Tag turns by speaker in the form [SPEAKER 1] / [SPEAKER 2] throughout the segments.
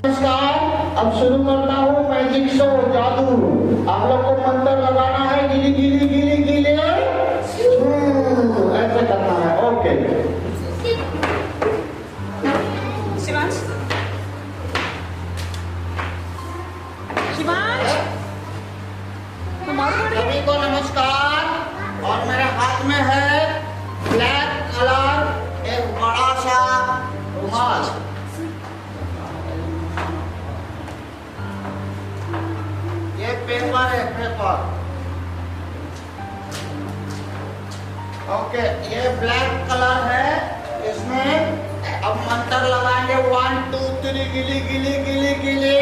[SPEAKER 1] नमस्कार, अब शुरू करता हूँ मैजिक शो जादू। आप लोग को मंत्र लगाना है, गिली गिली गिली गिली ऐसे करना है। ओके
[SPEAKER 2] शिवांश, शिवांश,
[SPEAKER 1] सभी को नमस्कार। और मेरे हाथ में है ब्लैक कलर एक बड़ा सा रुमाल। ये पेपर है, पेपर। ओके, ये ब्लैक कलर है। इसमें अब मंत्र लगाएंगे 1 2 3 गिली गिली गिली गिली।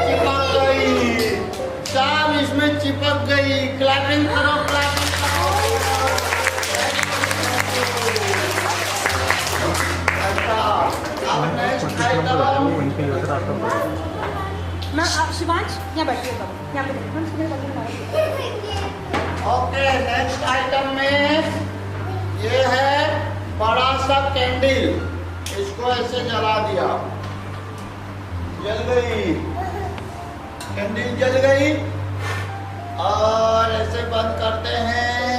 [SPEAKER 1] चिपक गई, सब इसमें चिपक गई। क्लैपिंग करो, क्लैपिंग करो। अच्छा, अब नेक्स्ट आइटम।
[SPEAKER 2] शिवांश यहाँ बैठिए, यहाँ पे
[SPEAKER 1] ओके, नेक्स्ट आइटम में ये है बड़ा सा कैंडल। इसको ऐसे जला दिया, जल गई, कैंडल जल गई। और ऐसे बंद करते हैं,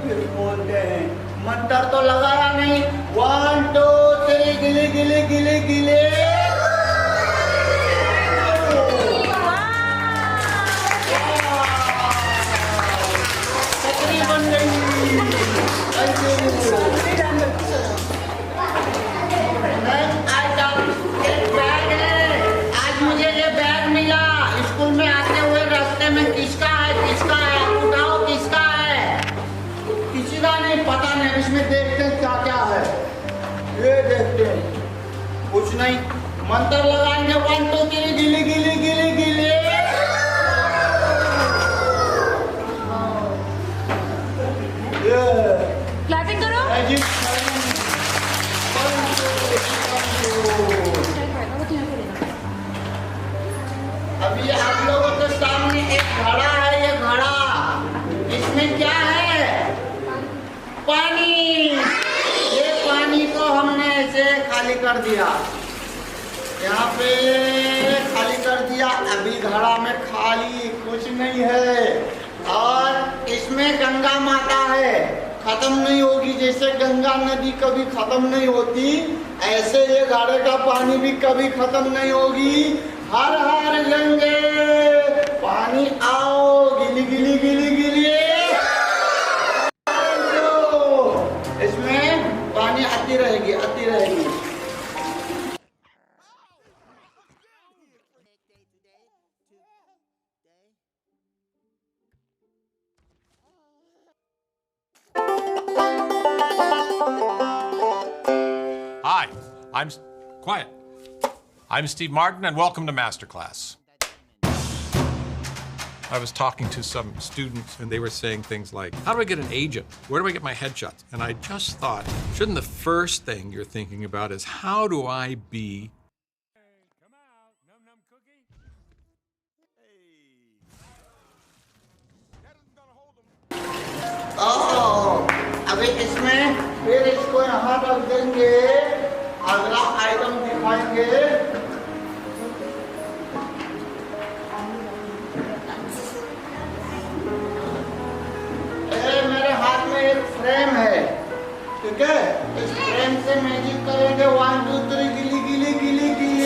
[SPEAKER 1] फिर खोलते हैं। मंत्र तो लगाया नहीं। 1 2 3 गिली गिली गिली गिली। बन गई। नेक्स्ट आइटम एक बैग है। आज मुझे ये बैग मिला स्कूल में आते हुए रास्ते में। किसका है, किसका है? उठाओ, किसका है? किसी का नहीं, पता नहीं। इसमें देखते हैं क्या क्या है। ये देखते हैं, कुछ नहीं। मंत्र लगाएंगे 1 2 3 गिली गिली गिली गिली।
[SPEAKER 2] क्लैपिंग करो।
[SPEAKER 1] अभी आप लोगों के सामने एक घड़ा है। ये घड़ा, इसमें क्या है? पानी। ये पानी को हमने ऐसे खाली कर दिया, यहाँ पे खाली कर दिया। अभी घड़ा में खाली कुछ नहीं है। और इसमें गंगा माता है, खत्म नहीं होगी। जैसे गंगा नदी कभी खत्म नहीं होती, ऐसे ये घड़े का पानी भी कभी खत्म नहीं होगी। हर हर गंगे, पानी आओ, गिली गिली गिली गिली। इसमें पानी आती रहेगी, आती रहेगी।
[SPEAKER 3] Hi, I'm Steve Martin, and welcome to Masterclass. I was talking to some students, and they were saying things like, how do I get an agent? Where do I get my headshots? And I just thought, shouldn't the first thing you're thinking about is, how do I be... Hey, come out, num num cookie.
[SPEAKER 1] अभी इसमें फिर इसको यहाँ रख देंगे। अगला item दिखाएंगे। मेरे हाथ में एक फ्रेम है, ठीक है? इस फ्रेम से मैजिक करेंगे 1 2 3 गिली गिली गिली गिली।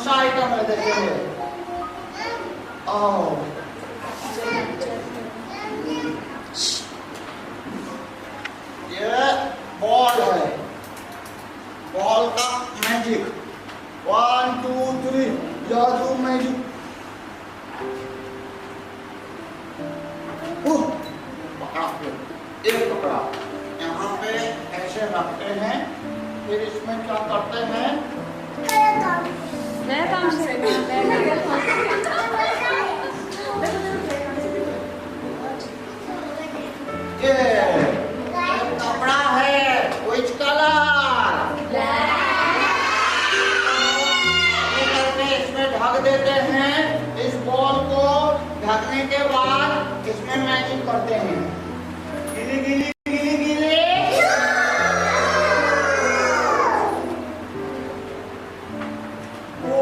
[SPEAKER 1] आइटम है, देखेंगे। ये बॉल है, बॉल का मैजिक। 1 2 3 जादू मैजिक। पकड़ा, एक पकड़ा। यहाँ पे ऐसे रखते हैं, फिर इसमें क्या करते हैं?
[SPEAKER 2] नया काम से
[SPEAKER 1] कपड़ा है, which color? करते हैं। गिली गिली गिली गिली। ओ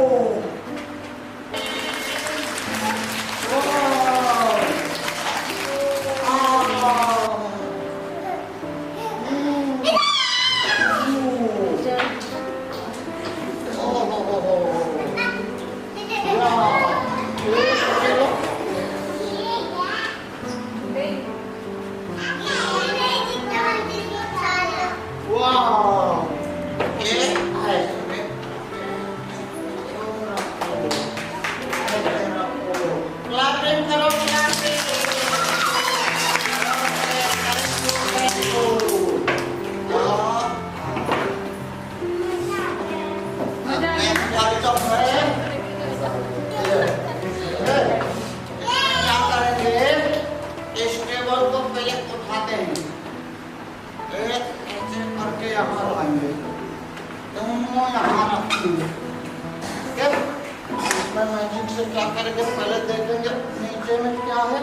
[SPEAKER 1] मैजिक से क्या करेंगे, पहले देखेंगे नीचे में क्या है,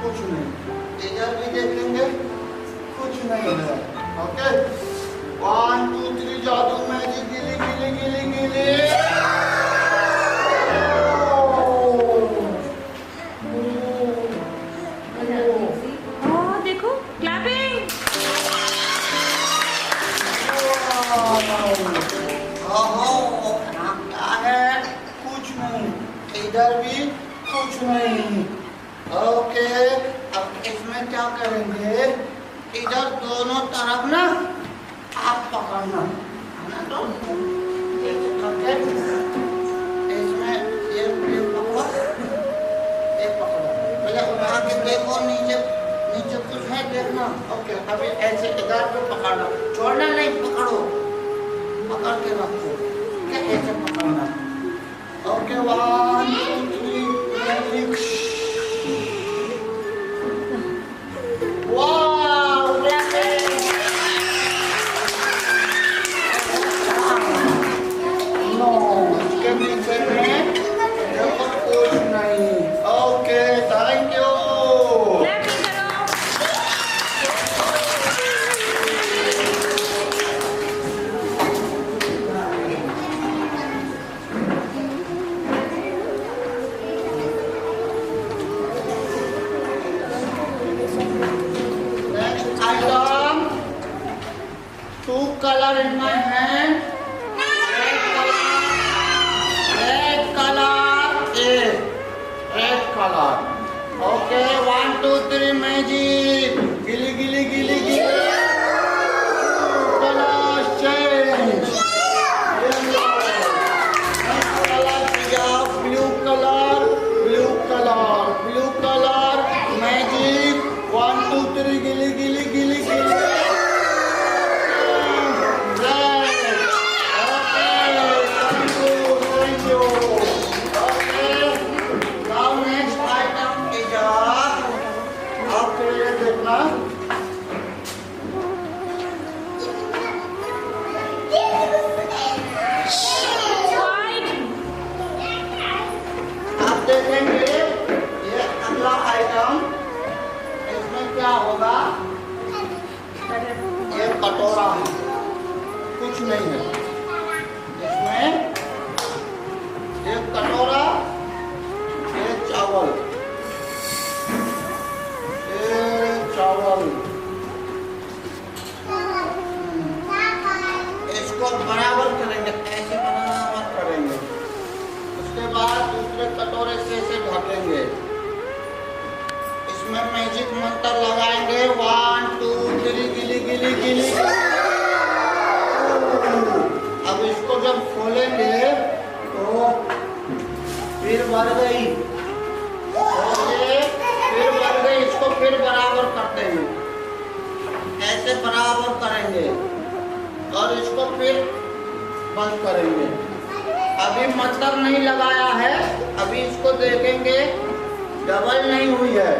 [SPEAKER 1] कुछ नहीं। इधर भी देखेंगे, कुछ नहीं है। ओके, 1 2 3 जादू मैजिक गिली गिली गिली गिली।
[SPEAKER 2] देखो क्लैपिंग।
[SPEAKER 1] क्या है, कुछ नहीं। इधर भी कुछ नहीं। ओके, अब इसमें क्या करेंगे, इधर दोनों तरफ ना आप पकड़ना है ना, तो इसमें ये पकड़ो, ये पकड़ो, पहले उठा के देखो नीचे, नीचे कुछ है देखना। ओके, अभी ऐसे इधर पे पकड़ना, छोड़ना नहीं, पकड़ो, पकड़ के रखो, ऐसे पकड़ना। ओके, 1 2 3 वाओ, नो, इसके नीचे में देखो कुछ नहीं। Okay, thank you. Two color in my hand. Red color is red color. Okay, 1 2 3 magic. Gili gili gili gili. Color change. Yellow. Next color is blue color. Blue color. Blue color. Magic. 1 2 3 gili gili gili gili. आप देखेंगे ये अगला item, इसमें क्या होगा, ये कटोरा है, कुछ नहीं है इसमें। ये कटोरा, ये चावल, इसको बराबर करेंगे, ऐसे बराबर करेंगे। उसके बाद दूसरे कटोरे से इसे ढकेंगे, इसमें मैजिक मंत्र लगाएंगे, 1 2 3 गिली गिली गिली। अब इसको जब खोलेंगे तो फिर भर गई, फिर भर गई, इसको फिर बराबर करते हैं, ऐसे बराबर करेंगे और इसको फिर बंद करेंगे। अभी मंत्र नहीं लगाया है, अभी इसको देखेंगे डबल नहीं हुई है।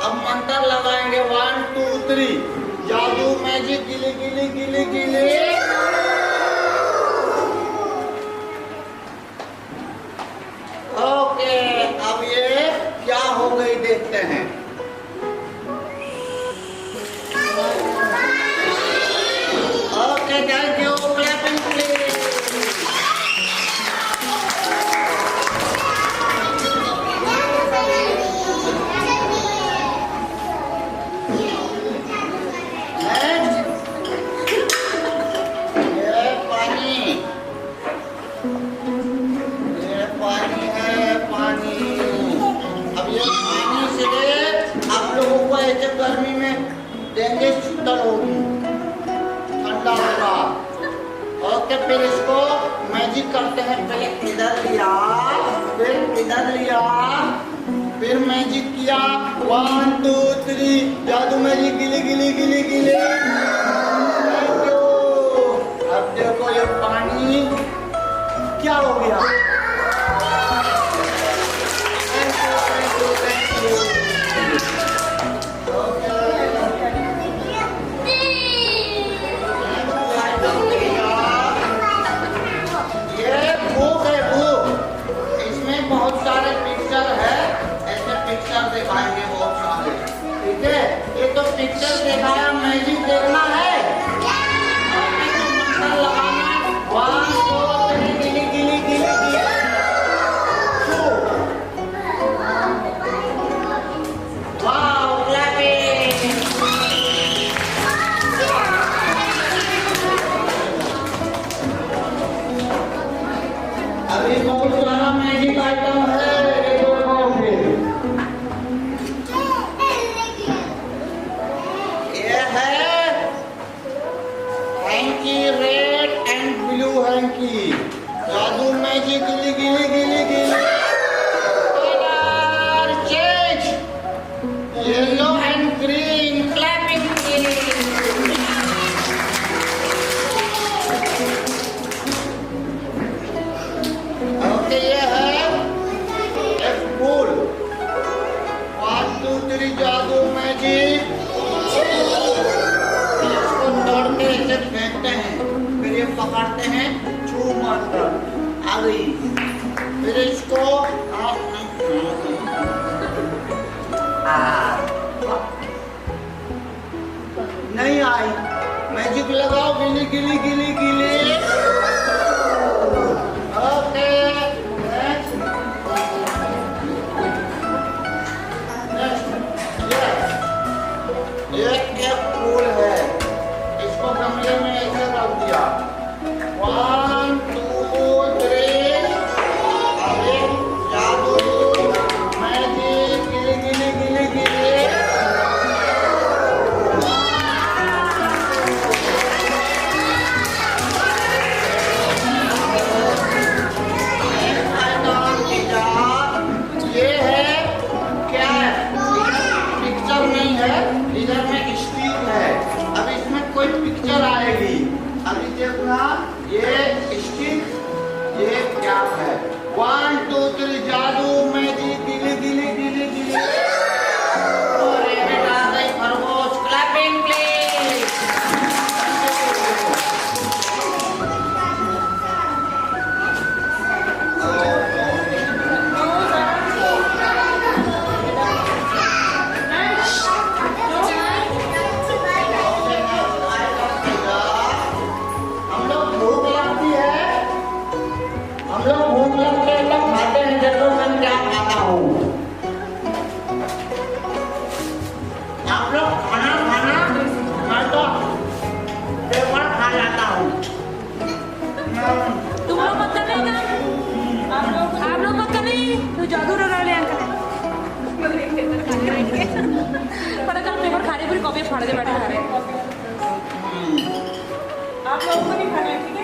[SPEAKER 1] अब मंत्र लगाएंगे, 1 2 3 जादू मैजिक गिली गिली गिली गिली। ओके, अब ये क्या हो गई देखते हैं। देंगे शीतल होगी, ठंडा होगा। ओके, फिर इसको मैजिक करते हैं। पहले इधर लिया, फिर इधर लिया, फिर मैजिक किया। 1 2 3 जादू मैजिक, गिली गिली गिली गिली। Thank you. अब देखो ये पानी क्या हो गया। Thank you thank you thank you. ये बुक है, बुक। इसमें बहुत सारे पिक्चर है, ऐसे पिक्चर दिखाएंगे बहुत सारे। ठीक है, ये तो पिक्चर दिखाया, मैजिक देखना है। मंत्र लगाना, 1 2 3 गिली गिली गिली गिली। Wow, clapping. अभी बहुत सारा मैजिक आइटम है, ये देखोगे। ये है hanky, red and blue hanky. जादू मैजिक, गिली गिली गिली गिली। Colour change, yellow and green, clapping. Okay, ये है एक फूल। 1 2 3 जादू मैजिक। इसको तोड़ते इसे फेंकते हैं, फिर ये पकड़ते हैं, छू मंत्र आ गई। फिर इसको नहीं आई। मैजिक लगाओ, गिली गिली गिली गिली। ओके, नेक्स्ट ये एक फूल है, इसको गमले में ऐसे रख दिया। 1 2 3 अरे जादू मैजिक, गिली गिली गिली गिली। ये है क्या है? पिक्चर नहीं है, इधर में स्टिक है। अब इसमें कोई पिक्चर आएगी, अभी देखना। ये स्टिक, ये क्या है? 1 2 3 जादू मैजिक, गिली गिली गिली गिली। और ये आ गई खरगोश, क्लैपिंग प्लीज। हम लोग भूख लगती है, हम लोग भूख लगते हैं तो खाते हैं। देखो मैं क्या खाता हूँ। आप लोग खाना खाना, मैं तो पेपर खा जाता हूँ।
[SPEAKER 2] तुम लोग मत करना, आप लोग मत करना। तो जादू लगा ले अंकल। पर अगर पेपर खा रहे, पूरी कॉपी फाड़ दे बैठे खा रहे। आप लोगों को नहीं खाना है, ठीक है?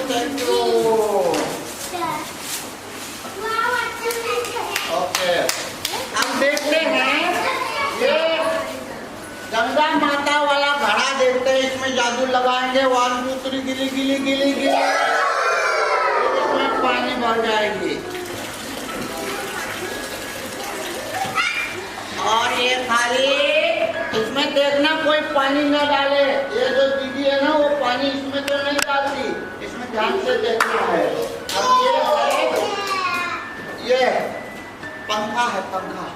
[SPEAKER 1] Thank you. ओके, हम देखते हैं ये गंगा माता वाला घड़ा देखते हैं। इसमें जादू लगाएंगे, 1 2 3 गिली गिली गिली गिली। इसमें पानी भर जाएगी। और ये खाली, इसमें देखना कोई पानी न डाले। ये जो दीदी है है ना वो पानी इसमें तो नहीं डालती, इसमें ध्यान से देखना है। अब ये पंखा है, पंखा।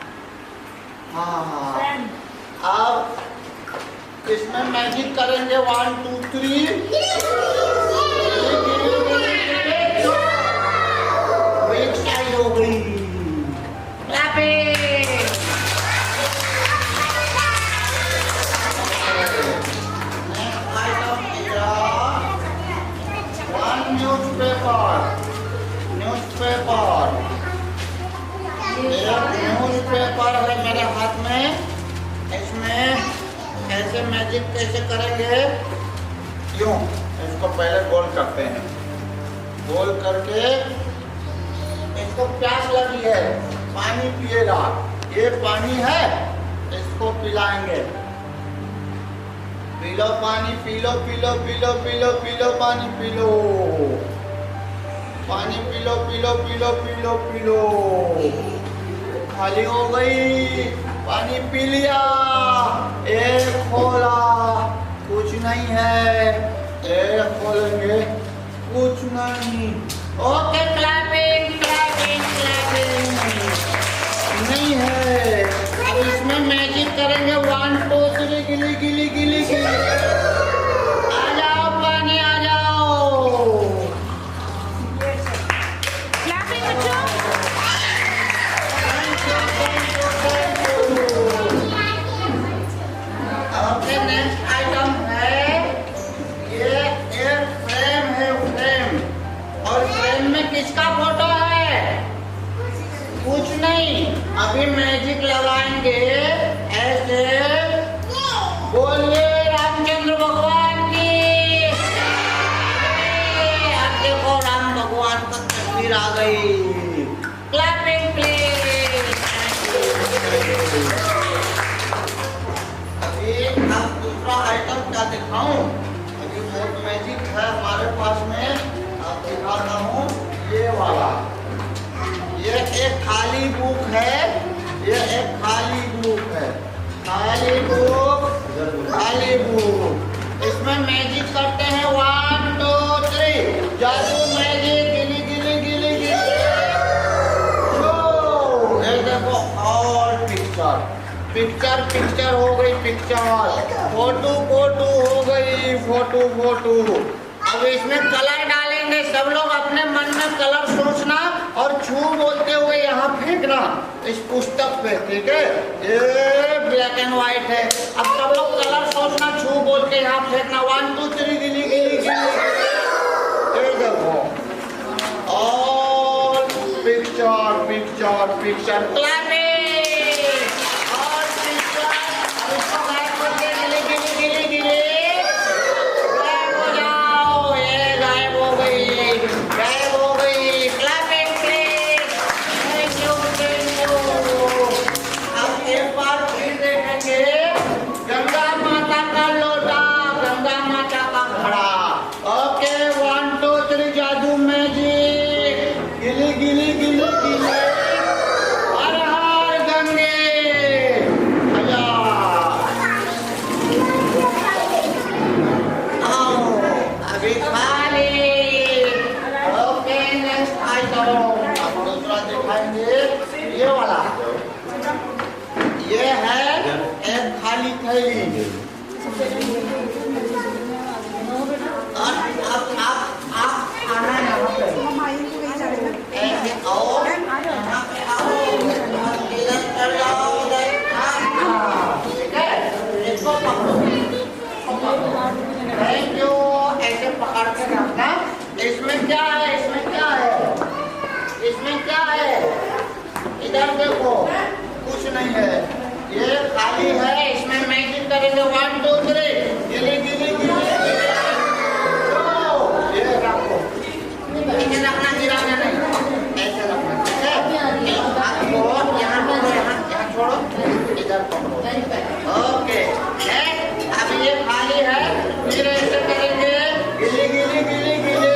[SPEAKER 1] हाँ, अब इसमें मैजिक करेंगे 1 2 3। एक साइड हो गई। न्यूज़पेपर है मेरे हाथ में। इसमें ऐसे मैजिक कैसे करेंगे? यूं इसको पहले गोल करते हैं, गोल करके इसको प्यास लगी है, पानी पिएगा। ये पानी है, इसको पिलाएंगे। पी लो पानी, P low P low P low P low P low पानी पी लो, पानी P low P low P low P low P low. खाली हो गई, पानी पी लिया। एक खोला, कुछ नहीं है। एक खोलेंगे, कुछ नहीं। Okay, clapping clapping clapping. नहीं है। अब इसमें मैजिक करेंगे 1 2 3 गिली गिली गिली गिली। आ जाओ पानी, आ जाओ।
[SPEAKER 2] क्लैपिंग बच्चों।
[SPEAKER 1] ओके, नेक्स्ट आइटम है ये एक फ्रेम है, फ्रेम। और फ्रेम में किसका फोटो है? कुछ नहीं। अभी मैजिक लगाएंगे ऐसे। बोलिए रामचंद्र भगवान की। अब देखो राम भगवान का तस्वीर आ गई। Clapping please. अभी अब दूसरा आइटम क्या दिखाऊं? अभी बहुत मैजिक है हमारे पास में, अब दिखाता हूँ ये वाला। ये एक खाली बुक है, ये एक खाली बुक है, खाली बुक, खाली बुक। इसमें मैजिक करते हैं 1 2 3। जादू मैजिक, गिली गिली गिली गिली। ये देखो, और पिक्चर पिक्चर पिक्चर हो गई, पिक्चर। फोटो फोटो हो गई, फोटो फोटो। अब इसमें कलर डालेंगे। सब लोग अपने मन में कलर सोचना और छू बोलते हुए यहाँ फेंकना इस पुस्तक पे, ठीक है? ये ब्लैक एंड व्हाइट है। अब सब लोग कलर सोचना, छू बोल के यहाँ फेंकना। 1 2 3 गिली गिली गिली। ये देखो, और पिक्चर पिक्चर पिक्चर। क्लैपिंग। और पिक्चर। अब इसको गायब करके गिली गिली गिली गिली। गंगा माता का लोटा, गंगा माता का घड़ा। ओके, 1 2 3 जादू मैजिक, गिली गिली गिली गिली। हर हर गंगे। आजा। आओ, अभी खाली। Okay, next item. अब दूसरा दिखाएंगे, ये वाला। ये है एक खाली थैली। और आप आना यहाँ पे, ऐसे आओ, यहाँ पे आओ, इधर चल जाओ, उधर। ठीक है, इसको पकड़ो, थैंक यू। ऐसे पकड़ के रखना। इसमें क्या है? इसमें क्या है? इसमें क्या है? इधर देखो, कुछ नहीं है। ये खाली है। इसमें मैजिक करेंगे 1 2 3 गिली गिली गिली। ये रखो, ऐसे रखना, गिराना नहीं, ऐसे रखना, ठीक है? आपको यहाँ पे, यहाँ छोड़ो, इधर पकड़ो। ओके, अब ये खाली है। फिर ऐसे करेंगे गिली गिली गिली गिली।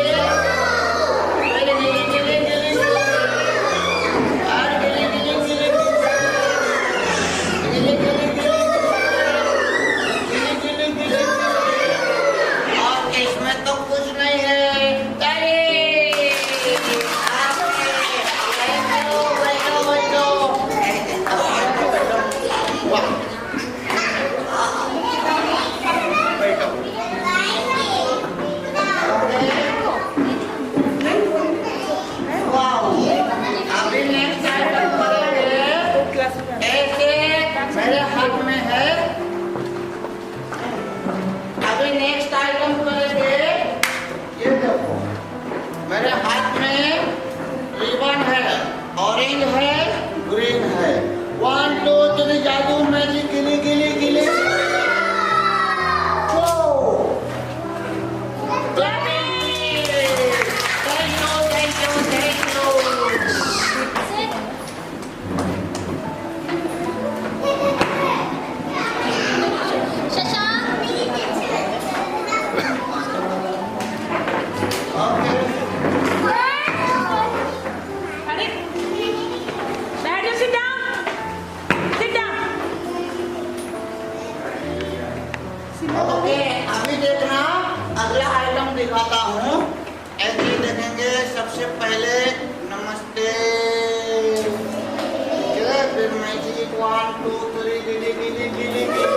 [SPEAKER 1] ऑरेंज है, ग्रीन है। 1 2 3 जादू मैजिक गिली गिली गिली
[SPEAKER 2] अरे बैठ जाओ, sit down, sit down.
[SPEAKER 1] Okay, अभी देखना अगला आइटम दिखाता हूँ। ऐसे ही देखेंगे। सबसे पहले नमस्ते, फिर मैजिक 1 2 3 गिली गिली गिली गिली,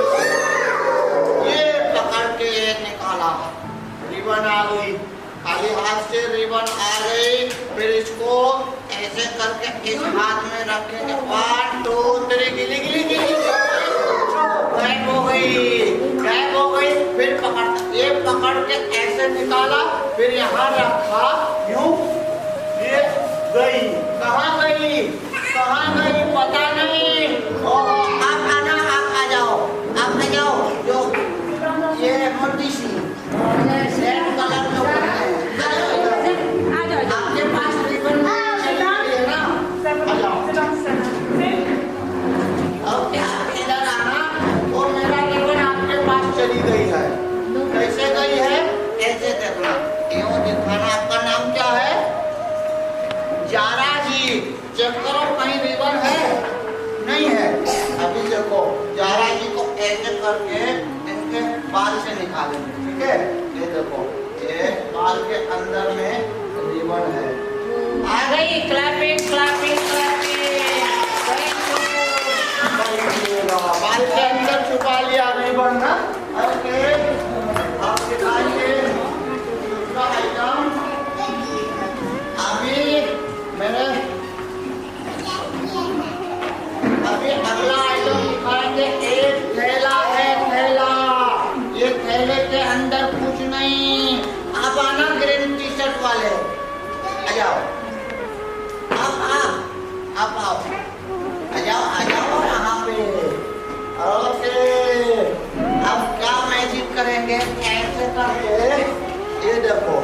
[SPEAKER 1] ये पकड़ के ये निकाला, रिबन आ गई, खाली हाथ से रिबन आ गई। फिर इसको ऐसे करके इस हाथ में रखेंगे, 1 2 3 गिली गिली गिली, गायब हो गई, गायब हो गई। फिर ये पकड़ के ऐसे निकाला, फिर यहाँ रखा, यूं, ये गई, कहाँ गई, कहाँ गई पता नहीं। आप आना, आप आ जाओ, आप आ जाओ। जो ये मोटी सी रेड कलर में
[SPEAKER 2] आ जाओ,
[SPEAKER 1] आपके पास रिबन है ना, आ जाओ। ओके, आप इधर आना, और मेरा रिबन आपके पास चली गई है। कैसे गई है, ऐसे देखना, यूं दिखाना। आपका नाम क्या है? जारा जी। चेक करो कहीं रिबन है, नहीं है। अभी देखो, जारा जी को ऐसे करके इनके बाल से निकालेंगे, ठीक है? ये देखो, ये बाल के अंदर में रिबन है। आ गई, क्लैपिंग क्लैपिंग क्लैपिंग। बाल के अंदर छुपा लिया रिबन ना। ओके, आप दिखाइए दूसरा आइटम। अभी अगला आइटम दिखाएंगे। एक थैला है, थैला। ये थैले के अंदर कुछ नहीं। आप आना ग्रीन टी शर्ट वाले, आ जाओ, आप आओ, आ जाओ यहाँ पे। ओके, अब क्या मैजिक करेंगे, ऐसे करके, ये देखो,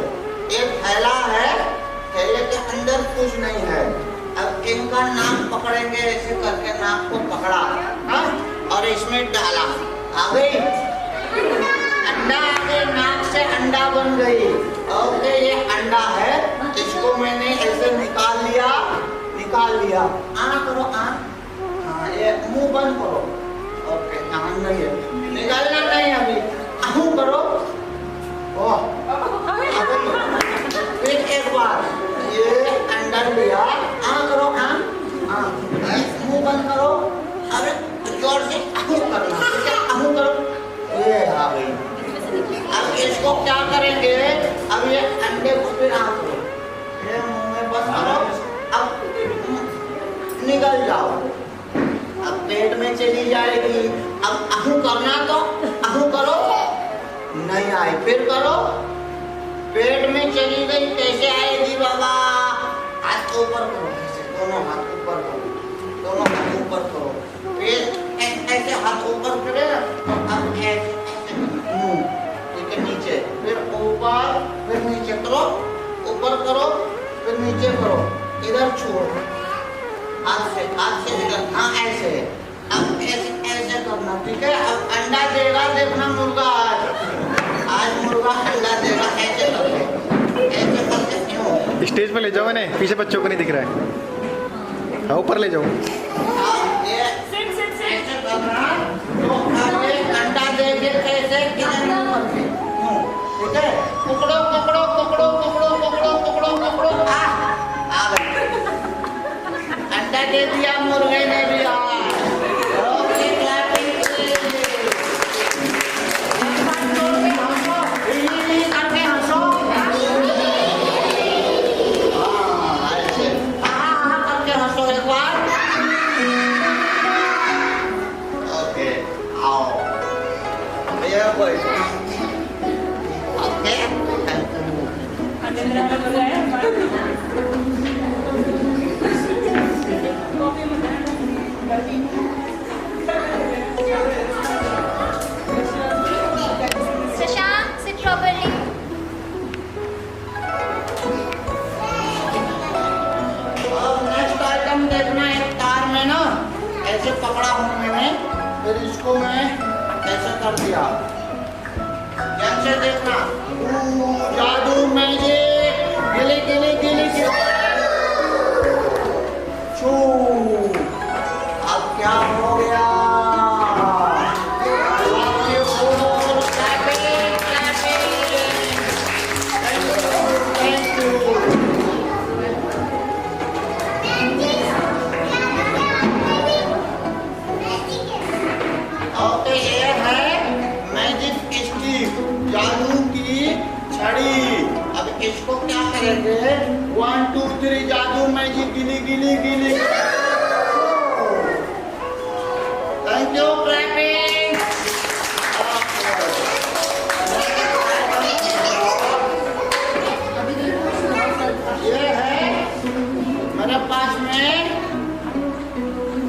[SPEAKER 1] एक थैला है, थैले के अंदर कुछ नहीं है। अब इनका नाक पकड़ेंगे, ऐसे करके नाक को पकड़ा, हाँ? और इसमें डाला, आ गई अंडा, आ गई, नाक से अंडा बन गई। ओके, ये अंडा है, इसको मैंने ऐसे निकाल लिया, निकाल लिया। करो, हाँ, ये मुंह बंद करो। ओके, नहीं है, निकालना नहीं अभी, करो। ओह, फिर एक बार ये अंडा लिया, करो, मुंह बंद करो। अरे जोर से करना, ठीक है? करो, ये आ गई। अब इसको क्या करेंगे, अब ये अंडे को फिर करो, ये मुंह में बंद करो। अब निकल जाओ, अब पेट में चली जाएगी। अब करना तो करो, नहीं आई, फिर करो, पेट में चली गई, कैसे आएगी बाबा? हाथ ऊपर करो, ऐसे दोनों हाथ ऊपर करो, दोनों हाथ ऊपर करो, फिर ऐसे हाथ ऊपर करे, अब ऐसे मुंह, ठीक है, नीचे, फिर ऊपर, फिर नीचे करो, ऊपर करो, फिर नीचे करो, इधर छोड़, हाथ से इधर, हाँ ऐसे। अब ऐसे करना, ठीक है? अब अंडा देगा, देखना मुर्गा आज मुर्गा अंडा देगा, ऐसे करके क्यों?
[SPEAKER 4] स्टेज पे ले जाओ इन्हें, पीछे बच्चों को नहीं दिख रहा है। हाँ, ऊपर ले जाओ।
[SPEAKER 1] ये ऐसे करना, तो अब ये अंडा देके कैसे, किधर करके, ठीक है? पकड़ो पकड़ो पकड़ो पकड़ो पकड़ो पकड़ो पकड़ो, आ गई, अंडा दे दिया मुर्गे ने भी। ओके, क्लैपिंग करके हंसो, करके हंसो एक बार। ओके, आओ, ये कोई, ओके,
[SPEAKER 2] अंडे मेरा हो गया है।
[SPEAKER 1] पकड़ा हूँ मैंने, फिर इसको मैं ऐसे कर दिया। कैसे देखना, जादू मैजिक, गिली गिली गिली गिली। छू, अब क्या हो गया? जादू की छड़ी। अब इसको क्या करेंगे? 1 2 3 जादू मैजिक गिली गिली गिली। Thank you clapping. ये है मेरे पास में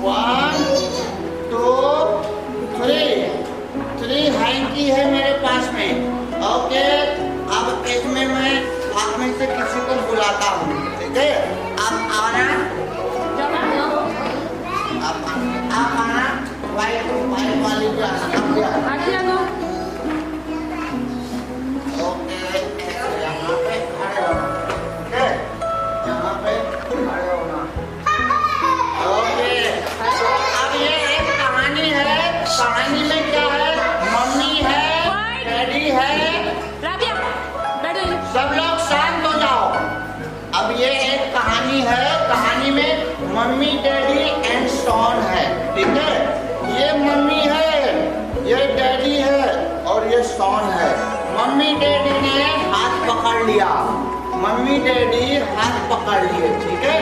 [SPEAKER 1] 1 2 3 हैंकी है मेरे पास में। ओके, अब इसमें मैं आप में से किसी को बुलाता हूँ, ठीक है? आप आना, आप आना, वाइट वाली जो आना, ओके, यहाँ पे खड़े होना, ठीक है? यहाँ पे खड़े होना। ओके, तो अब ये एक कहानी है। कहानी में क्या है? मम्मी है, डैडी है। सब लोग शांत हो जाओ। अब ये एक कहानी है। कहानी में मम्मी, डैडी एंड सॉन है, ठीक है? ये मम्मी है, ये डैडी है और ये सॉन है। मम्मी डैडी ने हाथ पकड़ लिया। मम्मी डैडी हाथ पकड़ लिए, ठीक है?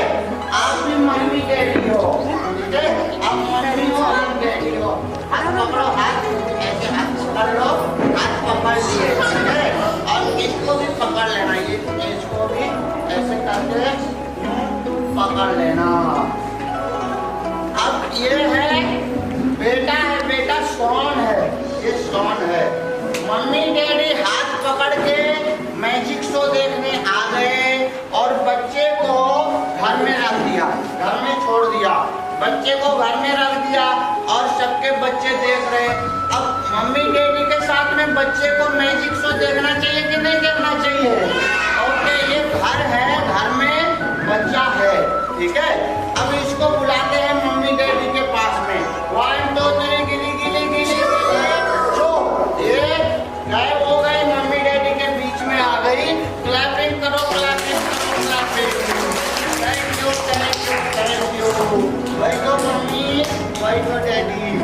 [SPEAKER 1] आप भी मम्मी डैडी हो, ठीक है? आप मम्मी हो, आप डैडी हो। हाथ पकड़ो, हाथ ऐसे हाथ पकड़ लो, हाथ पकड़ लिए, ठीक है? और इसको भी पकड़ लेना, ये इसको भी ऐसे करके पकड़ लेना। अब ये है बेटा सॉन है, ये सॉन है। मम्मी डैडी हाथ पकड़ के मैजिक शो देखने आ गए और बच्चे को घर में रख दिया, घर में छोड़ दिया। बच्चे को घर में रख दिया और सबके बच्चे देख रहे। अब मम्मी डैडी के साथ में बच्चे को मैजिक शो देखना चाहिए कि नहीं देखना चाहिए? ओके, ये घर है, घर में बच्चा है, ठीक है? अब इसको बुलाते हैं मम्मी डैडी के पास में। 1 2 3 गिली गिली गिली गिली। जो ये गायब हो गई, मम्मी डैडी के बीच में आ गई। क्लैपिंग करो, क्लैपिंग करो, clapping. Thank you, thank you, thank you. भाई तो मम्मी, भाई तो डैडी।